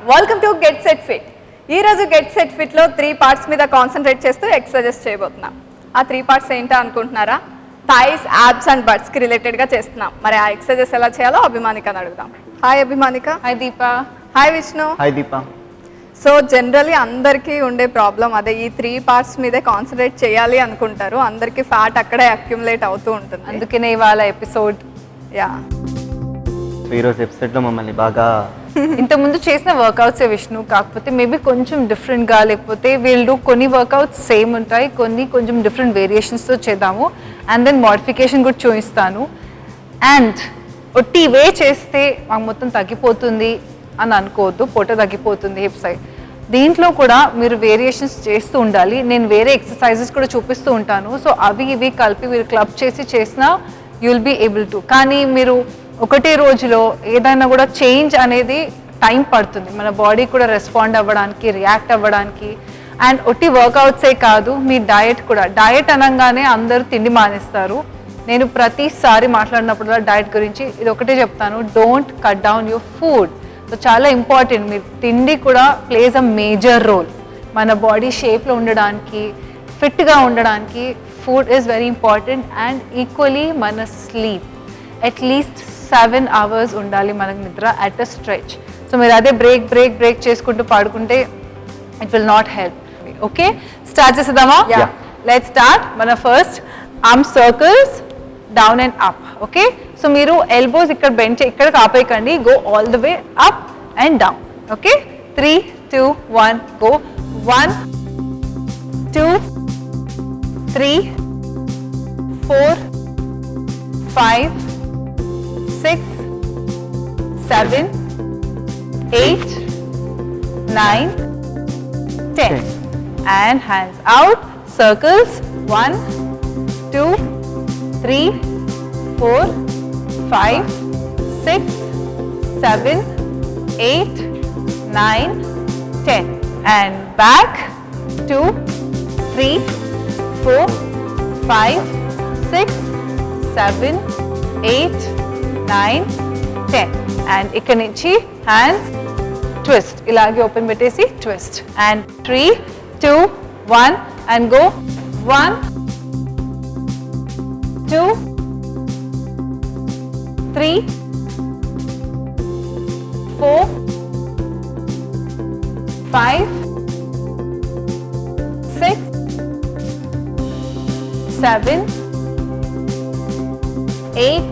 Welcome to get set fit. ఈరోజు get set ఫిట్లో 3 parts మీద concentrate చేస్తూ ఎక్సర్సైజెస్ చేయబోతున్నాం. ఆ 3 పార్ట్స్ ఏంటో అనుకుంటున్నారా? థైస్, యాబ్స్ అండ్ బట్స్కి రిలేటెడ్గా చేస్తున్నాం. మరి ఆ ఎక్సర్సైజెస్ ఎలా చేయాలో అభిమానికని అడుగుదాం. హాయ్ అభిమానిక. హాయ్ దీప. హాయ్ విష్ణు. హాయ్ దీప. సో జనరలీ అందరికీ ఉండే ప్రాబ్లం అదే, ఈ 3 పార్ట్స్ మీదే కాన్సన్ట్రేట్ చేయాలి అనుకుంటారు. అందరికీ ఫ్యాట్ అక్కడే అక్యుములేట్ అవుతూ ఉంటుంది. అందుకనే ఇవాళ ఎపిసోడ్. యా, ఈరోజు ఎపిసోడ్లో మమ్మల్ని బాగా ఇంతకుముందు చేసిన వర్కౌట్సే విష్ణు, కాకపోతే మేబీ కొంచెం డిఫరెంట్గా, లేకపోతే వీళ్ళు కొన్ని వర్కౌట్స్ సేమ్ ఉంటాయి, కొన్ని కొంచెం డిఫరెంట్ వేరియేషన్స్తో చేద్దాము. అండ్ దెన్ మోడిఫికేషన్ కూడా చూపిస్తాను. అండ్ ఒట్టి వే చేస్తే మాకు మొత్తం తగ్గిపోతుంది అని అనుకోవద్దు, పొట్ట తగ్గిపోతుంది హిప్ సైడ్. దీంట్లో కూడా మీరు వేరియేషన్స్ చేస్తూ ఉండాలి. నేను వేరే ఎక్సర్సైజెస్ కూడా చూపిస్తూ ఉంటాను. సో అవి ఇవి కలిపి మీరు క్లబ్ చేసి చేసినా you will be able to. కానీ మీరు ఒకటే రోజులో ఏదైనా కూడా చేంజ్ అనేది టైం పడుతుంది, మన బాడీ కూడా రెస్పాండ్ అవ్వడానికి, రియాక్ట్ అవ్వడానికి. అండ్ ఒట్టి వర్కౌట్సే కాదు, మీ డయట్ కూడా. డయట్ అనగానే అందరూ తిండి మానేస్తారు. నేను ప్రతిసారి మాట్లాడినప్పుడు డయట్ గురించి ఇది ఒకటే చెప్తాను, don't cut down your food. So చాలా ఇంపార్టెంట్, మీరు తిండి కూడా ప్లేస్ అ మేజర్ రోల్. మన బాడీ షేప్లో ఉండడానికి, ఫిట్గా ఉండడానికి food is very important. And equally మన స్లీప్ అట్లీస్ట్ 7 hours ఉండాలి మనకు నిద్ర అట్ అ స్ట్రెచ్. సో మీరు అదే బ్రేక్ చేసుకుంటూ పాడుకుంటే it will not help. Okay, start చేసేద్దామా? Let's start. మన first arm circles down and up. Okay, so మీరు ఎల్బోస్ ఇక్కడ బెంచ్ ఇక్కడ ఆపేయకండి, go all the way up and down. Okay, 3, 2, 1 go. 1, 2, 3, 4, 5, 6, 7, 8, 9, 10. And hands out, circles. 1, 2, 3, 4, 5, 6, 7, 8, 9, 10. And back. 2, 3, 4, 5, 6, 7, 8, 9, 10. And ఇక్కడ నుంచి hands twist, ఇలాగే open పెట్టేసి twist. And 3, 2, 1 and go. 1, 2, 3, 4, 5, 6, 7, 8,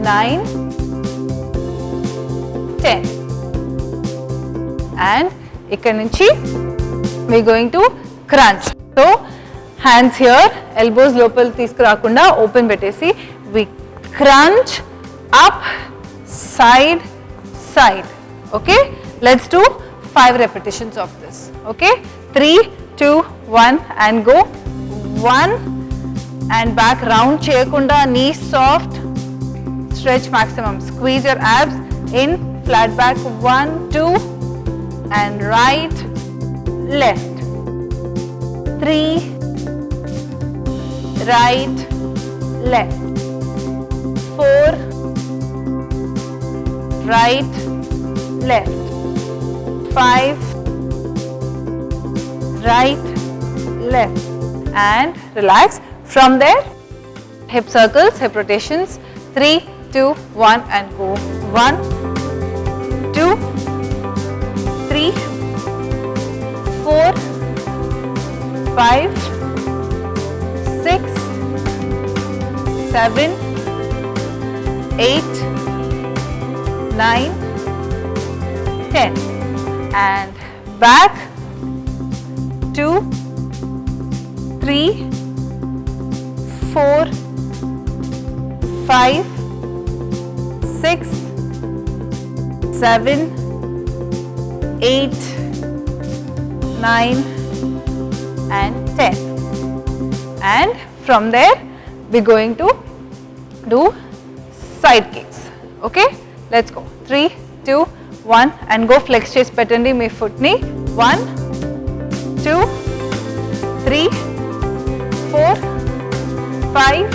9, 10. And ఇక్కడ నుంచి we going to crunch. So hands here, elbows లోపల తీసుకురాకుండా open పెట్టేసి we crunch up, side, side. Okay, let's do 5 repetitions of this. Okay, 3, 2, 1 and go. 1 and back, round చేయకుండా, knees soft, stretch maximum, squeeze your abs in, flat back. 1, 2 and right, left. 3, right, left. 4, right, left. 5, right, left. And relax. From there, hip circles, hip rotations. 3, 2, 1 and go. 1, 2, 3, 4, 5, 6, 7, 8, 9, 10. And back. 2, 3, 4, 5, 6, 7, 8, 9 and 10. And from there we're going to do side kicks. Okay, let's go. 3, 2, 1 and go. Flex chest petandi me foot ni. 1, 2, 3, 4, 5,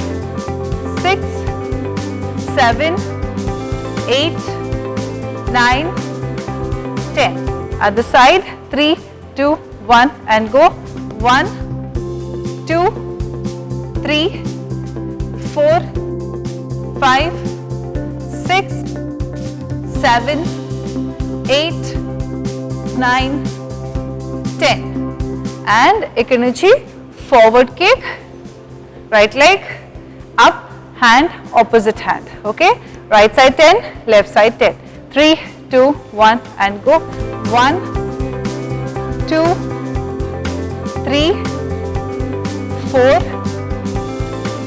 6, 7, 8, 9, 10. Other side, 3, 2, 1 and go. 1, 2, 3, 4, 5, 6, 7, 8, 9, 10. And ikkadi nunchi forward kick, right leg, up, hand, opposite hand. Okay? Right side 10, left side 10. 3, 2, 1 and go. 1, 2, 3, 4,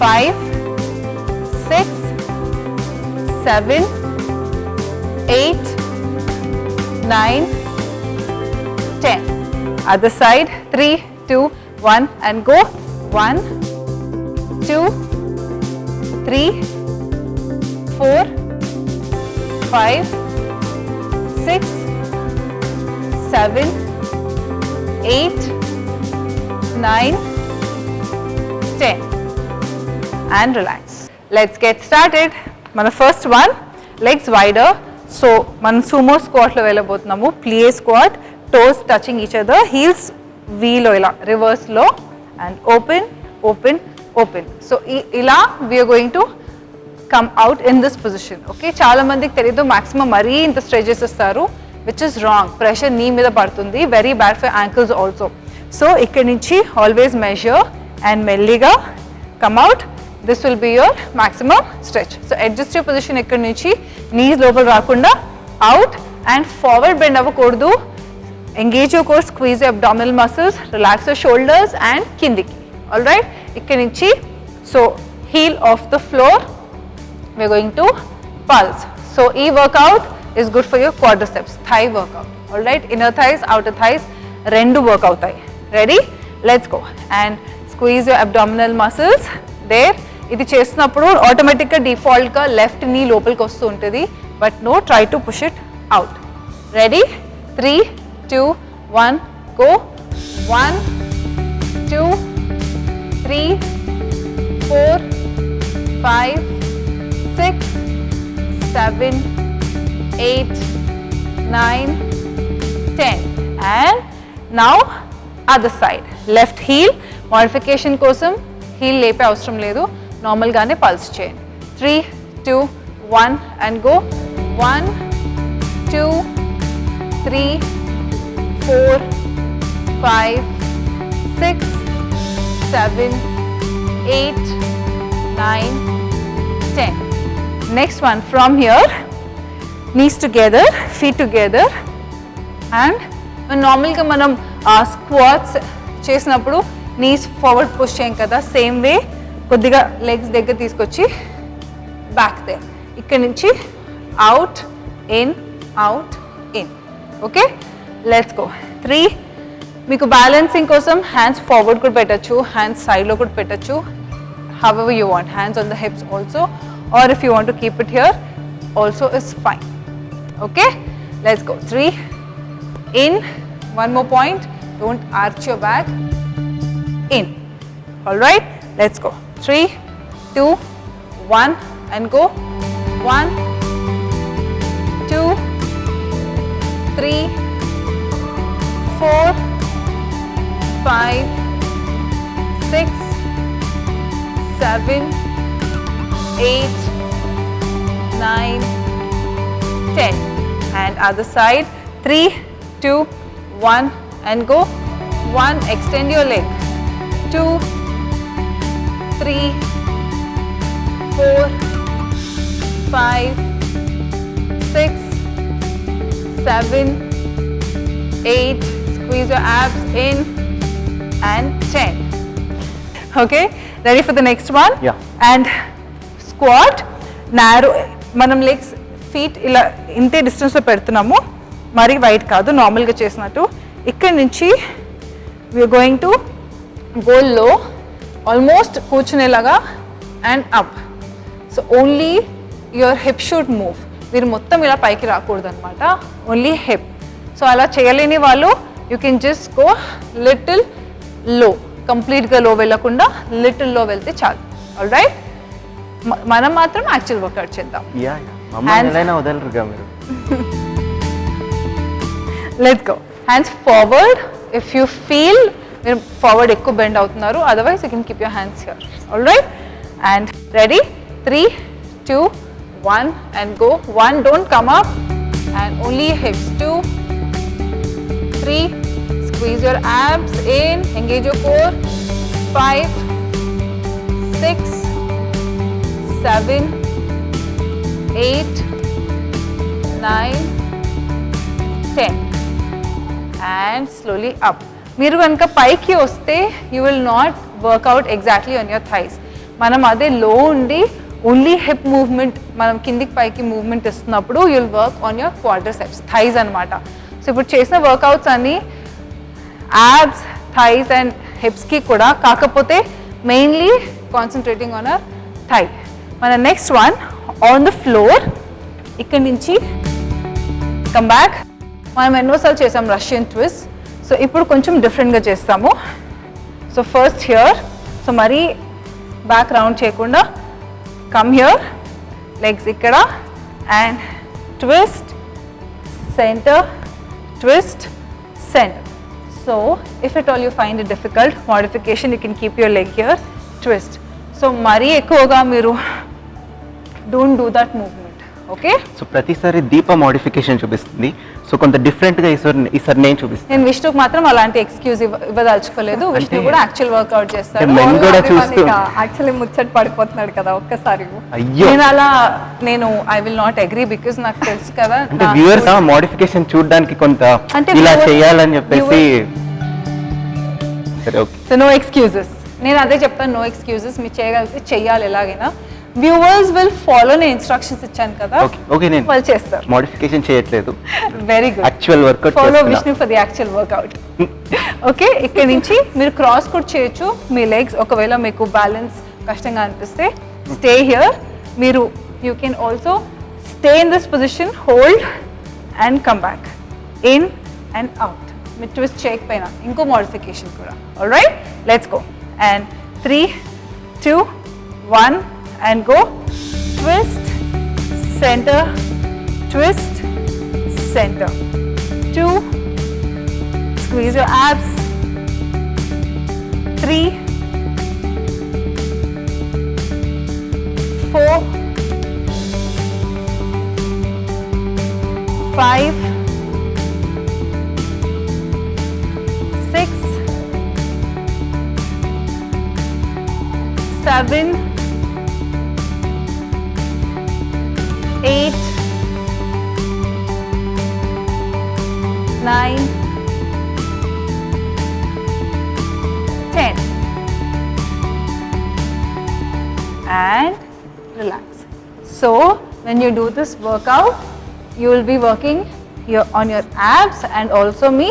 5, 6, 7, 8, 9, 10. Other side, 3, 2, 1 and go. 1, 2, 3, 4, 5, 6, 7, 8, 9, 10. And relax. Let's get started. Mana first one, legs wider. So, man sumo squat lo velabothunamu. Plie squat, toes touching each other, heels wheel ila reverse lo, and open, open, open. So, ila we are going to come out in this position. Okay, chaala mandiki teliyadu maximum mari inta stretches istaru, which is wrong. Pressure knee meeda padutundi, very bad for ankles also. So, ikkadi nunchi always measure and melliga come out. This will be your maximum stretch. So, adjust your position ikkadi nunchi, knees lopal raakunda, out and forward bend avvakodu. Engage your core, squeeze your abdominal muscles, relax your shoulders and kindiki. Alright, ikkadi nunchi, so heel off the floor, we are going to pulse. So, this workout is good for your quadriceps, thigh workout. Alright, inner thighs, outer thighs, rendu work avutayi. Ready? Let's go. And squeeze your abdominal muscles there. ఇది చేస్తున్నప్పుడు ఆటోమేటిక్గా డిఫాల్ట్గా left knee లోపలికి వస్తూ ఉంటుంది, but no, try to push it out. Ready? 3, 2, 1 go. 1, 2, 3, 4, 5, 6, 7, 8, 9, 10. And now other side. Left heel modification కోసం heel లేపే అవసరం లేదు, నార్మల్ గానే పల్స్ చేయండి. 3, 2, 1 and go. 1, 2, 3, 4, 5, 6, 7, 8, 9, 10. Next one, from here, knees together, feet together, and నార్మల్గా మనం స్క్వాట్స్ చేసినప్పుడు knees forward push చేయం కదా, సేమ్ వే కొద్దిగా లెగ్స్ దగ్గర తీసుకొచ్చి బ్యాక్ దే, ఇక్కడ నుంచి out in out in. Okay, let's go. 3, మీకు బ్యాలెన్సింగ్ కోసం హ్యాండ్స్ ఫార్వర్డ్ కూడా పెట్టచ్చు, హ్యాండ్స్ సైడ్లో కూడా పెట్టచ్చు, however you want. Hands on the hips also, or if you want to keep it here also is fine. Okay, let's go. 3, in, one more point, don't arch your back, in. All right, let's go. 3, 2, 1 and go. 1, 2, 3, 4, 5, 6, 7, 8, 9, 10. And other side. 3, 2, 1 and go. 1, extend your leg. 2, 3, 4, 5, 6, 7, 8, squeeze your abs in, and 10. Okay, ready for the next one? Yeah. And squat, narrow, మనం legs feet ఇలా ఇంతే డిస్టెన్స్లో పెడుతున్నాము, మరీ white కాదు, నార్మల్గా చేసినట్టు. ఇక్కడి నుంచి we're going to go low, almost కూర్చునేలాగా and up. So only your hip should move. మీరు మొత్తం ఇలా పైకి రాకూడదు అనమాట, ఓన్లీ హిప్. సో అలా చేయలేని వాళ్ళు you can just go little లో, కంప్లీట్గా లో వెళ్ళకుండా లిటిల్ లో వెళ్తే చాలు. ఆల్ రైట్, మనం మాత్రం యాక్చువల్ వర్కౌట్ చేద్దాం. వదలరుగా మీరు. Let's go. Hands forward. If you feel మీరు ఫార్వర్డ్ ఎక్కువ బెండ్ అవుతున్నారు, otherwise you can keep your hands here. All right, and ready. 3, 2, 1 and go. 1, don't come up, and only hips. 2, 3, squeeze your abs in, engage your core. 5, 6, 7, 8, 9, 10 and slowly up. మీరు కనుక పైకి వస్తే you will not work out exactly on your thighs. మనం అదే లో ఉండి only hip movement, మనం కిందికి పైకి మూవ్మెంట్ ఇస్తున్నప్పుడు you will work on your quadriceps, thighs అన్నమాట. సో ఇప్పుడు చేసిన వర్కౌట్స్ అన్ని abs, thighs and హిప్స్కి కూడా, కాకపోతే mainly concentrating on our thigh. మన next one on the floor. ఇక్కడి నుంచి కమ్ బ్యాక్. మనం ఎన్నోసార్లు చేసాం రష్యన్ ట్విస్ట్. సో ఇప్పుడు కొంచెం డిఫరెంట్గా చేస్తాము. సో ఫస్ట్ హియర్, సో మరీ బ్యాక్ రౌండ్ చేయకుండా కమ్ హియర్, లెగ్స్ ఇక్కడ, and twist, centre, twist, centre. So if at all you find it difficult, modification, you can keep your leg here, twist. So mari ekkuvaga meeru don't do that movement, okay? So ప్రతిసారి దీప modification చూపిస్తుంది, so కొంత డిఫరెంట్గా ఈసారి నేను చూపిస్తాను. నేను విష్ణుకు మాత్రం అలాంటి ఎక్స్క్యూజ్ ఇవ్వదలుచుకోలేదు. విష్ణు కూడా యాక్చువల్ వర్కౌట్ చేస్తాడు. మేము కూడా చూస్తూ యాక్చువల్లీ ముచ్చట పడిపోతున్నాడు కదా ఒక్కసారి. అయ్యో, నేను I will not agree, because నాకు తెలుసు కదా, అంటే వ్యూవర్స్ మోడిఫికేషన్ చూడడానికి కొంత అంటే ఇలా చేయాలని చెప్పేసి. సరే, ఓకే. So no excuses. నేను అదే చెప్తాను, నో ఎక్స్క్యూజెస్. మీరు చేయగలిగితే చెయ్యాలి ఎలాగైనా. వ్యూవర్స్ విల్ ఫాలో, నేను ఇన్స్ట్రక్షన్స్ ఇచ్చాను కదా, ఓకే, నేను వాళ్ళు చేస్తారు. మోడిఫికేషన్ చేయట్లేదు, very good. Actual workout follow Vishnu for the actual workout. Okay, ఇక్కడ నుంచి మీరు క్రాస్ కూడా చేయొచ్చు మీ లెగ్స్. ఒకవేళ మీకు బ్యాలెన్స్ కష్టంగా అనిపిస్తే స్టే హియర్. మీరు you can also stay in this position, hold and come back, in and out. మీరు ట్విస్ట్ చేయకపోయినా ఇంకో మోడిఫికేషన్ కూడా. All right, let's go. And 3, 2, 1 and go. Twist, center, twist, center. 2, squeeze your abs. 3, 4, 5, 6, 7, 8, 9, 10 and relax. So when you do this workout, you will be working on your abs and also me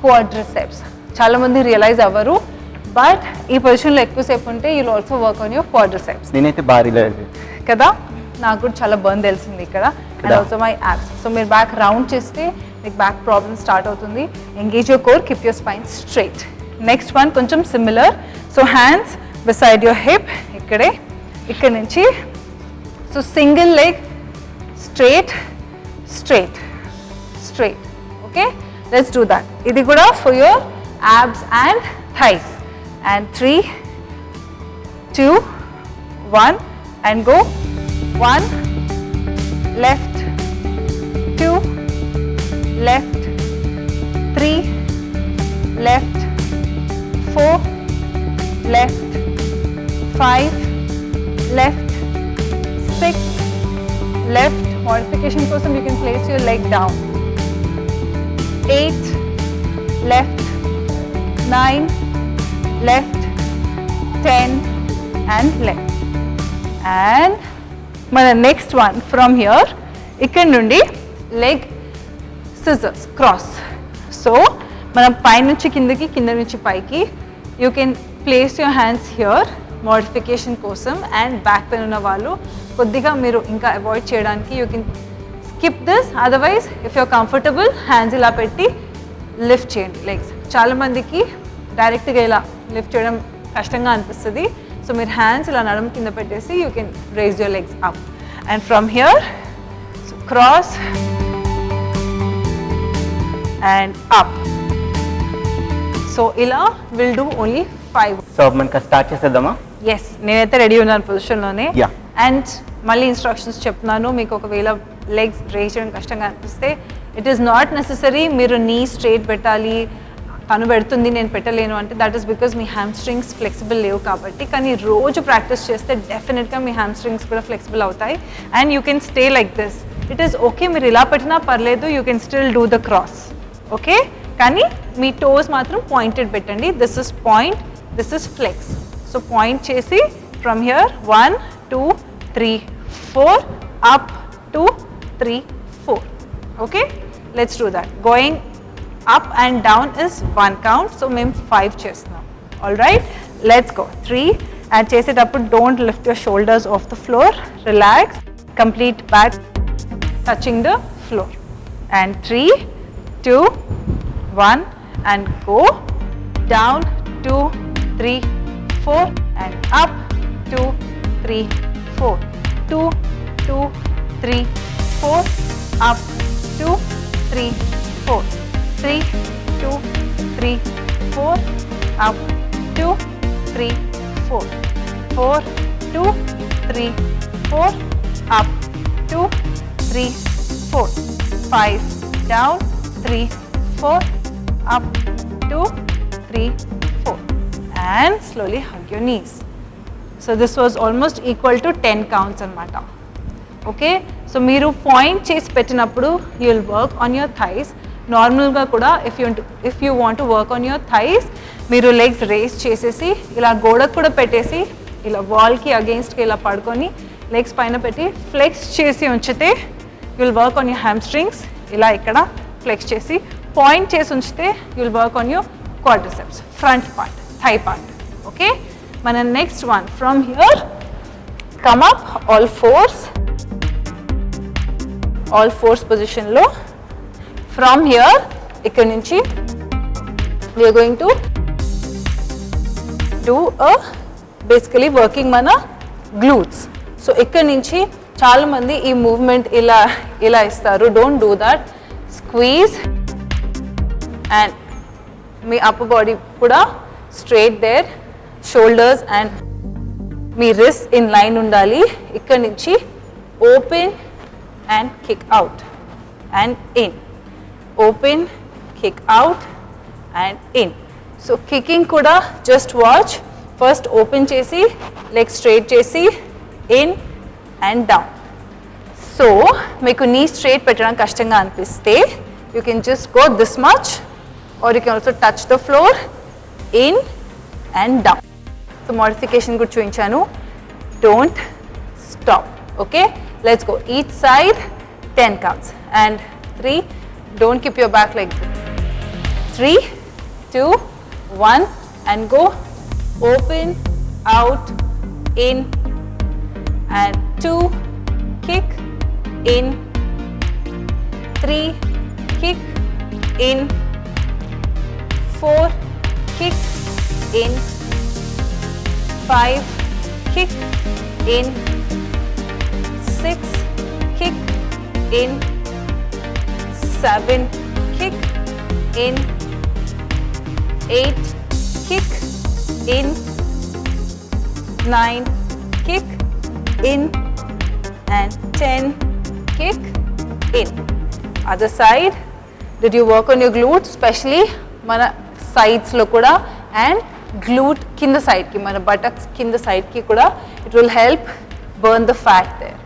quadriceps. చాలా మంది realise అవ్వరు, but ఈ పొజిషన్లో ఎక్కువసేపు ఉంటే you will also work on your quadriceps. నేనైతే భారీలో కదా, నాకు కూడా చాలా బర్న్ తెలిసింది ఇక్కడ. And also my abs. So మీరు బ్యాక్ రౌండ్ చేస్తే మీకు బ్యాక్ ప్రాబ్లమ్ స్టార్ట్ అవుతుంది. Engage your core, keep your spine straight. Next one కొంచెం similar. So hands beside your hip, ఇక్కడే, ఇక్కడ నుంచి. So single leg, straight, straight, straight. Okay, let's do that. ఇది కూడా for your abs and thighs. And 3, 2, 1 and go. 1, left, 2, left, 3, left, 4, left, 5, left, 6, left. Modification కోసం you can place your leg down. 8, left, 9, left, 10 and left. And మన next one from here, ఇక్కడ నుండి leg scissors cross. So మనం పైనుంచి కిందకి, కింద నుంచి పైకి. You can place your hands here modification కోసం. అండ్ బ్యాక్ పెయిన్ ఉన్న వాళ్ళు కొద్దిగా మీరు ఇంకా అవాయిడ్ చేయడానికి you can skip this. Otherwise if you're comfortable hands ఇలా పెట్టి లిఫ్ట్ చేయండి లెగ్స్. చాలామందికి డైరెక్ట్గా ఇలా లిఫ్ట్ చేయడం కష్టంగా అనిపిస్తుంది. సో మీరు హ్యాండ్స్ ఇలా నడుము కింద పెట్టేసి you can raise your legs up. And from here cross, and up. So ila we'll do only 5. So మనకి స్టార్ట్ చేసేద్దామా? ఎస్, నేనైతే రెడీ ఉన్నాను పొజిషన్లోనే. Yeah. అండ్ మళ్ళీ ఇన్స్ట్రక్షన్స్ చెప్తున్నాను, మీకు ఒకవేళ లెగ్స్ రేస్ చేయడం కష్టంగా అనిపిస్తే ఇట్ ఈస్ నాట్ నెససరీ మీరు నీ స్ట్రైట్ పెట్టాలి, తను పెడుతుంది నేను పెట్టలేను అంటే దట్ ఈస్ బికాస్ మీ హ్యామ్స్ట్రింగ్స్ ఫ్లెక్సిబుల్ లేవు కాబట్టి. కానీ రోజు ప్రాక్టీస్ చేస్తే డెఫినెట్గా మీ హ్యామ్స్ట్రింగ్స్ కూడా ఫ్లెక్సిబుల్ అవుతాయి and you can stay like this. It is okay, మీరు ఇలా పెట్టినా పర్లేదు, you can still do the cross. Okay, కానీ మీ టోస్ మాత్రం పాయింటెడ్ పెట్టండి. This is point, this is flex. So point చేసి from here 1 2 3 4 up 2 3 4. Okay, let's do that. Going up and down is 1 count, so మేము 5 చేస్తున్నాం. All right, let's go. 3 and చేసేటప్పుడు don't lift your shoulders off the floor, relax, complete back touching the floor. And 3 2 1 and go down 2 3 4 and up 2 3 4 2 2 3 4 up 2 3 4 3 2 3 4 up 2 3 4 4 2 3 4 up 2 3 4 5 down 3 4 up 2 3 4 and slowly hug your knees. So this was almost equal to 10 counts anamata. Okay, so మీరు point చేసి పెట్టినప్పుడు you will work on your thighs. నార్మల్గా కూడా if you want to work on your thighs, మీరు legs race చేసేసి ఇలా గోడకు కూడా పెట్టేసి ఇలా వాల్కి అగెయిన్స్ట్కి ఇలా పడుకొని లెగ్స్ పైన పెట్టి ఫ్లెక్స్ చేసి ఉంచితే you will work on your hamstrings. ఇలా ఇక్కడ ఫ్లెక్స్ చేసి పాయింట్ చేసి ఉంచితే you will work on your quadriceps, front part, thigh part. Okay, మన next one from here come up all fours పొజిషన్లో. From here, ikkad nunchi we are going to do a basically working mana glutes. So ikkad nunchi chaala mandi ee movement ila istaru. Don't do that. Squeeze and me upper body kuda straight there, shoulders and me wrists in line undali. ikkad nunchi open and kick out and in. Open, kick out and in. So kicking kuda just watch. First open chesi, leg straight chesi, in and down. So meeku knee straight petadam kashtanga anpiste you can just go this much or you can also touch the floor, in and down. So modification kuda chuinchanu. Don't stop. Okay, let's go. Each side 10 counts and 3. Don't keep your back like this. 3 2 1 and go. Open, out, in and 2 kick, in 3 kick, in 4 kick, in 5 kick, in 6 kick, in 7 kick, in 8 kick, in 9 kick, in and 10 kick, in. Other side. Did you work on your glutes, especially mana sides lo kuda, and glute kinda side ki, mana buttocks kinda side ki kuda, it will help burn the fat there.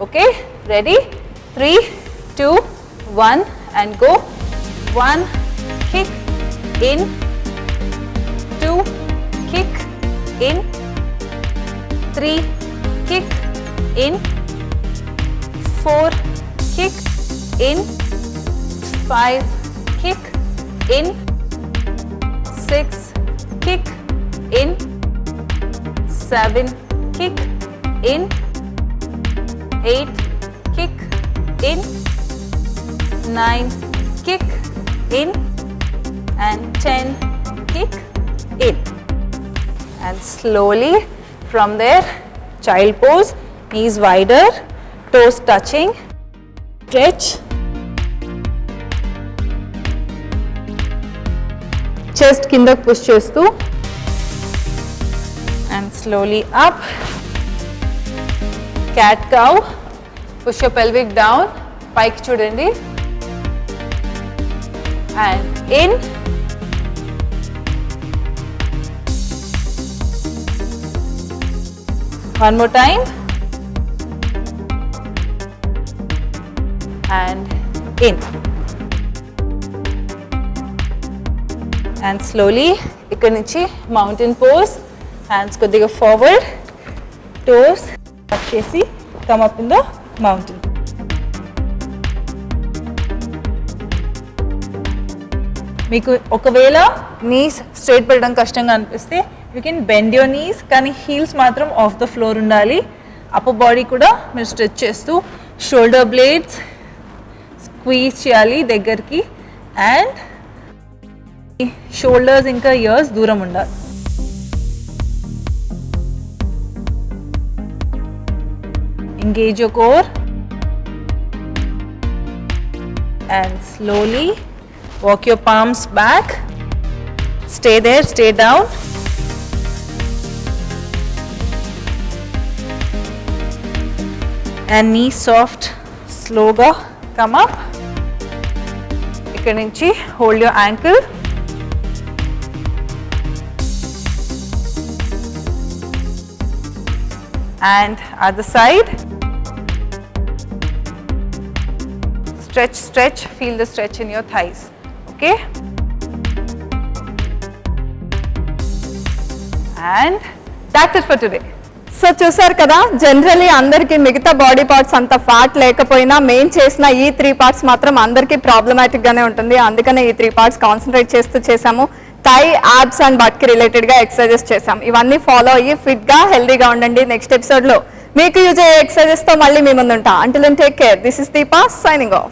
Okay, ready? 3 2 1 and go. 1 kick, in 2 kick, in 3 kick, in 4 kick, in 5 kick, in 6 kick, in 7 kick, in 8 kick, in 9 kick, in and 10 kick, in. And slowly from there, child pose, knees wider, toes touching, stretch chest కిందకు push చేస్తూ and slowly up. Cat cow. Push your pelvic down. పైకి చూడండి. And in. One more time. And in. And slowly ఇక్కడ నుంచి mountain pose. Hands కొద్దిగా forward. Toes up చేసి come up in the mountain. మీకు ఒకవేళ నీస్ స్ట్రైట్ పెట్టడం కష్టంగా అనిపిస్తే you can bend your knees, కానీ హీల్స్ మాత్రం ఆఫ్ ద ఫ్లోర్ ఉండాలి. అప్పర్ బాడీ కూడా మీరు స్ట్రెచ్ చేస్తూ షోల్డర్ బ్లేడ్స్ స్క్వీజ్ చేయాలి దగ్గరికి. అండ్ షోల్డర్స్ ఇంకా ఇయర్స్ దూరం ఉండాలి. Engage your core. And slowly walk your palms back. Stay there, stay down. And knee soft, slowly come up. ఇక్కడ నుంచి hold your ankle. And other side. Stretch, stretch, feel the stretch in your thighs. Okay, and that's it for today. So చూసారు కదా, generally అందరికీ మిగతా body parts అంత fat లేకపోయినా main చేసిన ఈ 3 పార్ట్స్ మాత్రం అందరికీ ప్రాబ్లమాటిక్ గానే ఉంటుంది. అందుకనే ఈ 3 పార్ట్స్ కాన్సన్ట్రేట్ చేస్తూ చేసాము. థై, యాబ్స్ అండ్ బట్ కి రిలేటెడ్ గా ఎక్సర్సైజెస్ చేసాం. ఇవన్నీ ఫాలో అయ్యి ఫిట్ గా హెల్దీగా ఉండండి. నెక్స్ట్ ఎపిసోడ్ లో మీకు యూజ్ అయ్యే ఎక్సర్సైజెస్ తో మళ్ళీ మీ ముందు ఉంటా. Until then take care. This is Deepa signing of.